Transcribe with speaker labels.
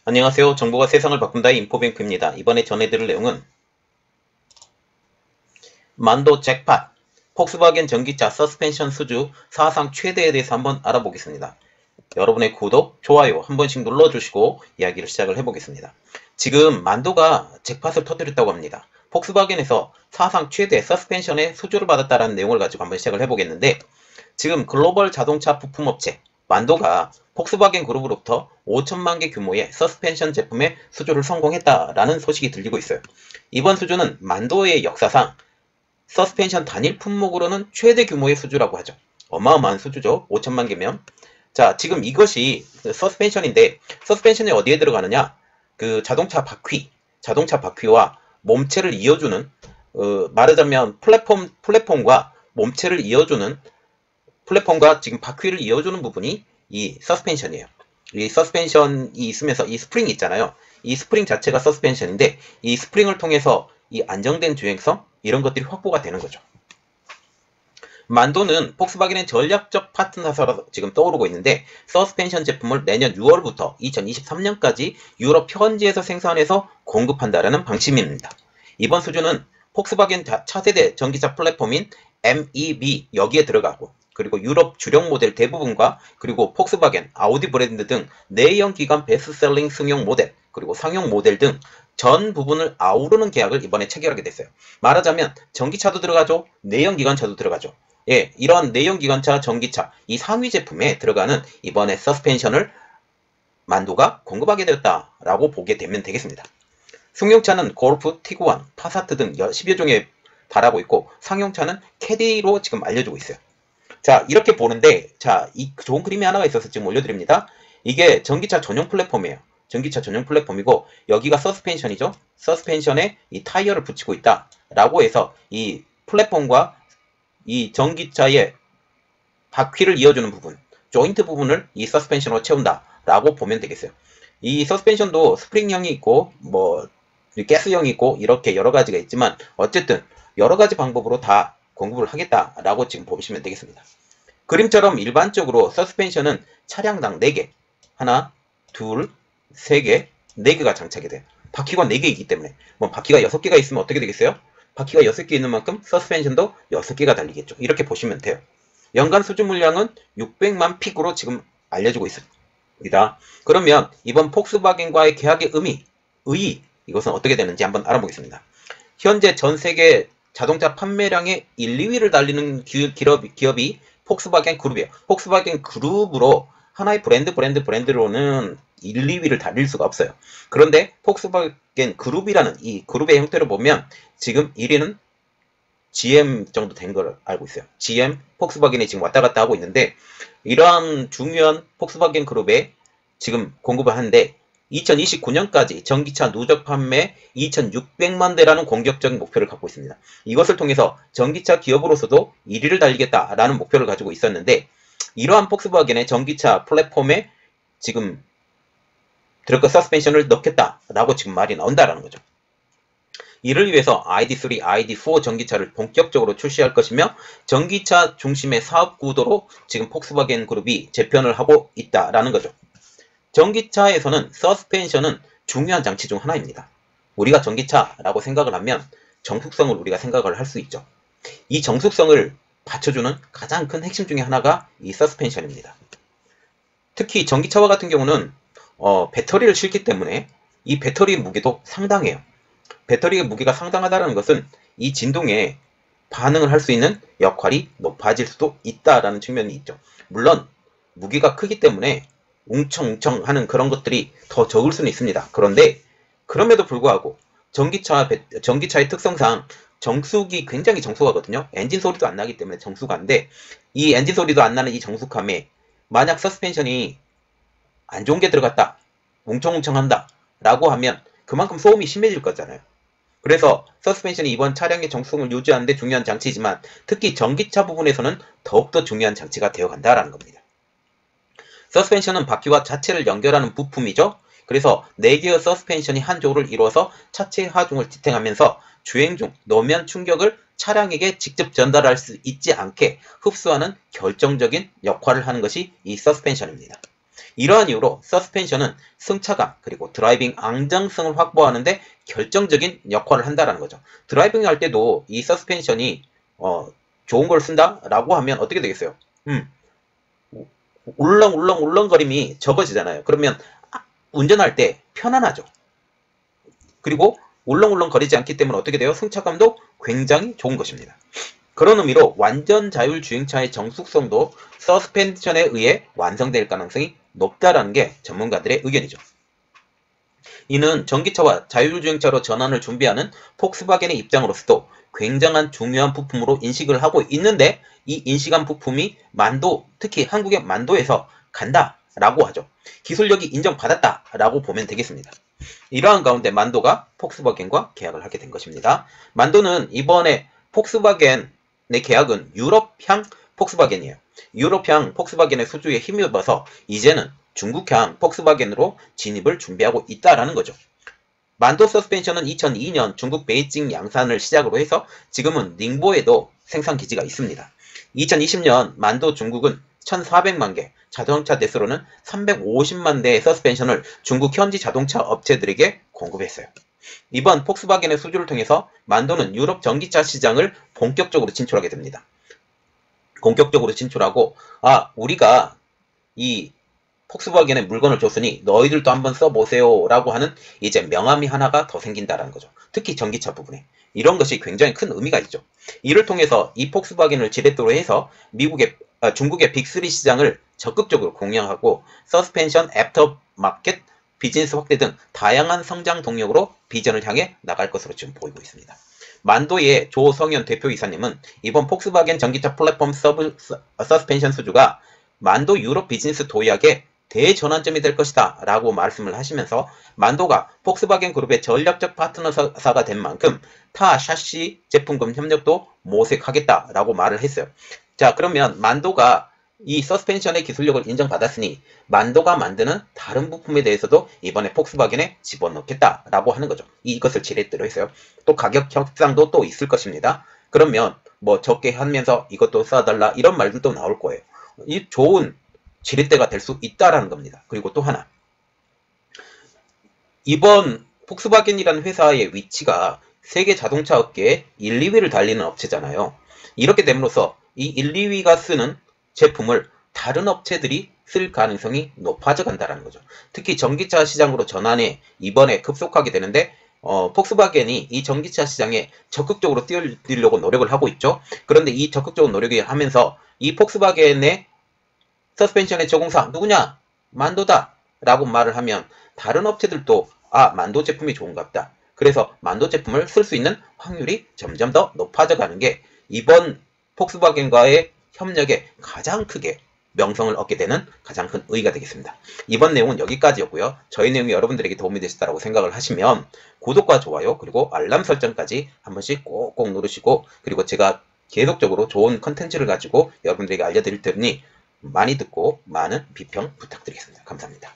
Speaker 1: 안녕하세요. 정보가 세상을 바꾼다의 인포뱅크입니다. 이번에 전해드릴 내용은 만도 잭팟, 폭스바겐 전기차 서스펜션 수주 사상 최대에 대해서 한번 알아보겠습니다. 여러분의 구독, 좋아요 한 번씩 눌러주시고 이야기를 시작을 해보겠습니다. 지금 만도가 잭팟을 터뜨렸다고 합니다. 폭스바겐에서 사상 최대 서스펜션의 수주를 받았다는 내용을 가지고 한번 시작을 해보겠는데, 지금 글로벌 자동차 부품업체 만도가 폭스바겐 그룹으로부터 5천만 개 규모의 서스펜션 제품의 수주를 성공했다라는 소식이 들리고 있어요. 이번 수주는 만도의 역사상 서스펜션 단일 품목으로는 최대 규모의 수주라고 하죠. 어마어마한 수주죠. 5천만 개면. 자, 지금 이것이 서스펜션인데, 서스펜션이 어디에 들어가느냐? 그 자동차 바퀴와 몸체를 이어주는, 말하자면 플랫폼과 몸체를 이어주는, 플랫폼과 지금 바퀴를 이어주는 부분이 이 서스펜션이에요. 이 서스펜션이 있으면서 이 스프링이 있잖아요. 이 스프링 자체가 서스펜션인데, 이 스프링을 통해서 이 안정된 주행성, 이런 것들이 확보가 되는 거죠. 만도는 폭스바겐의 전략적 파트너사로 지금 떠오르고 있는데, 서스펜션 제품을 내년 6월부터 2023년까지 유럽 현지에서 생산해서 공급한다라는 방침입니다. 이번 수주는 폭스바겐 차세대 전기차 플랫폼인 MEB 여기에 들어가고, 그리고 유럽 주력 모델 대부분과, 그리고 폭스바겐, 아우디 브랜드 등 내연 기관 베스트셀링 승용 모델, 그리고 상용 모델 등 전 부분을 아우르는 계약을 이번에 체결하게 됐어요. 말하자면 전기차도 들어가죠, 내연기관차도 들어가죠. 예, 이런 내연기관차, 전기차, 이 상위 제품에 들어가는 이번에 서스펜션을 만도가 공급하게 되었다라고 보게 되면 되겠습니다. 승용차는 골프, 티구안, 파사트 등 10여 종에 달하고 있고, 상용차는 캐디로 지금 알려주고 있어요. 자, 이렇게 보는데, 자, 이 좋은 그림이 하나가 있어서 지금 올려드립니다. 이게 전기차 전용 플랫폼이에요. 전기차 전용 플랫폼이고, 여기가 서스펜션이죠. 서스펜션에 이 타이어를 붙이고 있다라고 해서 이 플랫폼과 이 전기차의 바퀴를 이어주는 부분, 조인트 부분을 이 서스펜션으로 채운다라고 보면 되겠어요. 이 서스펜션도 스프링형이 있고, 가스형이 있고, 이렇게 여러 가지가 있지만, 어쨌든 여러 가지 방법으로 다 공급을 하겠다라고 지금 보시면 되겠습니다. 그림처럼 일반적으로 서스펜션은 차량당 4개, 하나, 둘, 3개, 4개가 장착이 돼요. 바퀴가 4개이기 때문에, 바퀴가 6개가 있으면 어떻게 되겠어요? 바퀴가 6개 있는 만큼 서스펜션도 6개가 달리겠죠. 이렇게 보시면 돼요. 연간 수주 물량은 600만 픽으로 지금 알려지고 있습니다. 그러면 이번 폭스바겐과의 계약의 의의, 이것은 어떻게 되는지 한번 알아보겠습니다. 현재 전 세계 자동차 판매량의 1, 2위를 달리는 기업이 폭스바겐 그룹이에요. 폭스바겐 그룹으로 하나의 브랜드로는 1, 2위를 달릴 수가 없어요. 그런데 폭스바겐 그룹이라는 이 그룹의 형태로 보면 지금 1위는 GM 정도 된 걸 알고 있어요. GM, 폭스바겐이 지금 왔다 갔다 하고 있는데, 이러한 중요한 폭스바겐 그룹에 지금 공급을 하는데, 2029년까지 전기차 누적 판매 2600만 대라는 공격적인 목표를 갖고 있습니다. 이것을 통해서 전기차 기업으로서도 1위를 달리겠다라는 목표를 가지고 있었는데, 이러한 폭스바겐의 전기차 플랫폼에 지금 서스펜션을 넣겠다라고 지금 말이 나온다라는 거죠. 이를 위해서 ID3, ID4 전기차를 본격적으로 출시할 것이며, 전기차 중심의 사업 구도로 지금 폭스바겐 그룹이 재편을 하고 있다라는 거죠. 전기차에서는 서스펜션은 중요한 장치 중 하나입니다. 우리가 전기차라고 생각을 하면 정숙성을 우리가 생각을 할 수 있죠. 이 정숙성을 받쳐주는 가장 큰 핵심 중에 하나가 이 서스펜션입니다. 특히 전기차와 같은 경우는 배터리를 싣기 때문에 이 배터리 무게도 상당해요. 배터리의 무게가 상당하다는 것은 이 진동에 반응을 할 수 있는 역할이 높아질 수도 있다라는 측면이 있죠. 물론 무게가 크기 때문에 웅청웅청 하는 그런 것들이 더 적을 수는 있습니다. 그런데 그럼에도 불구하고 전기차의 특성상 정수기 굉장히 정숙하거든요. 엔진 소리도 안 나기 때문에 정숙한데, 이 엔진 소리도 안 나는 이 정숙함에 만약 서스펜션이 안 좋은 게 들어갔다, 웅청웅청한다 라고 하면 그만큼 소음이 심해질 거잖아요. 그래서 서스펜션이 이번 차량의 정숙성을 유지하는 데 중요한 장치지만, 특히 전기차 부분에서는 더욱더 중요한 장치가 되어간다라는 겁니다. 서스펜션은 바퀴와 자체를 연결하는 부품이죠. 그래서 4개의 서스펜션이 한 조를 이루어서 차체 하중을 지탱하면서 주행 중 노면 충격을 차량에게 직접 전달할 수 있지 않게 흡수하는 결정적인 역할을 하는 것이 이 서스펜션입니다. 이러한 이유로 서스펜션은 승차감 그리고 드라이빙 안정성을 확보하는데 결정적인 역할을 한다는 거죠. 드라이빙 할 때도 이 서스펜션이 좋은 걸 쓴다라고 하면 어떻게 되겠어요? 울렁울렁울렁거림이 적어지잖아요. 그러면 운전할 때 편안하죠. 그리고 울렁울렁거리지 않기 때문에 어떻게 돼요? 승차감도 굉장히 좋은 것입니다. 그런 의미로 완전 자율 주행차의 정숙성도 서스펜션에 의해 완성될 가능성이 높다라는 게 전문가들의 의견이죠. 이는 전기차와 자율주행차로 전환을 준비하는 폭스바겐의 입장으로서도 굉장한 중요한 부품으로 인식을 하고 있는데 이 인식한 부품이 만도, 특히 한국의 만도에서 간다라고 하죠. 기술력이 인정받았다라고 보면 되겠습니다. 이러한 가운데 만도가 폭스바겐과 계약을 하게 된 것입니다. 만도는 이번에 폭스바겐의 계약은 유럽향 폭스바겐이에요. 유럽향 폭스바겐의 수주에 힘입어서 이제는 중국향 폭스바겐으로 진입을 준비하고 있다라는 거죠. 만도 서스펜션은 2002년 중국 베이징 양산을 시작으로 해서 지금은 닝보에도 생산 기지가 있습니다. 2020년 만도 중국은 1,400만 개, 자동차 대수로는 350만 대의 서스펜션을 중국 현지 자동차 업체들에게 공급했어요. 이번 폭스바겐의 수주를 통해서 만도는 유럽 전기차 시장을 본격적으로 진출하게 됩니다. 본격적으로 진출하고 우리가 이 폭스바겐에 물건을 줬으니 너희들도 한번 써보세요 라고 하는 이제 명함이 하나가 더 생긴다는 거죠. 특히 전기차 부분에. 이런 것이 굉장히 큰 의미가 있죠. 이를 통해서 이 폭스바겐을 지렛대로 해서 중국의 빅3 시장을 적극적으로 공략하고 서스펜션 애프터 마켓 비즈니스 확대 등 다양한 성장 동력으로 비전을 향해 나갈 것으로 지금 보이고 있습니다. 만도의 조성현 대표이사님은 이번 폭스바겐 전기차 플랫폼 서스펜션 수주가 만도 유럽 비즈니스 도약의 대전환점이 될 것이다 라고 말씀을 하시면서 만도가 폭스바겐 그룹의 전략적 파트너사가 된 만큼 타 샤시 제품군 협력도 모색하겠다 라고 말을 했어요. 자, 그러면 만도가 이 서스펜션의 기술력을 인정받았으니 만도가 만드는 다른 부품에 대해서도 이번에 폭스바겐에 집어넣겠다라고 하는 거죠. 이것을 지렛대로 했어요. 또 가격 협상도 또 있을 것입니다. 그러면 뭐 적게 하면서 이것도 써달라 이런 말들도 나올 거예요. 이 좋은 지렛대가 될 수 있다라는 겁니다. 그리고 또 하나, 이번 폭스바겐이라는 회사의 위치가 세계 자동차 업계의 1, 2위를 달리는 업체잖아요. 이렇게 됨으로써 이 1, 2위가 쓰는 제품을 다른 업체들이 쓸 가능성이 높아져 간다는 거죠. 특히 전기차 시장으로 전환에 이번에 급속하게 되는데 폭스바겐이 이 전기차 시장에 적극적으로 뛰어들려고 노력을 하고 있죠. 그런데 이 적극적인 노력을 하면서 이 폭스바겐의 서스펜션의 제공사 누구냐? 만도다 라고 말을 하면 다른 업체들도 만도 제품이 좋은갑다. 그래서 만도 제품을 쓸 수 있는 확률이 점점 더 높아져 가는 게 이번 폭스바겐과의 협력에 가장 크게 명성을 얻게 되는 가장 큰 의의가 되겠습니다. 이번 내용은 여기까지였고요. 저희 내용이 여러분들에게 도움이 되셨다고 생각을 하시면 구독과 좋아요 그리고 알람 설정까지 한 번씩 꼭꼭 누르시고, 그리고 제가 계속적으로 좋은 컨텐츠를 가지고 여러분들에게 알려드릴 테니 많이 듣고 많은 비평 부탁드리겠습니다. 감사합니다.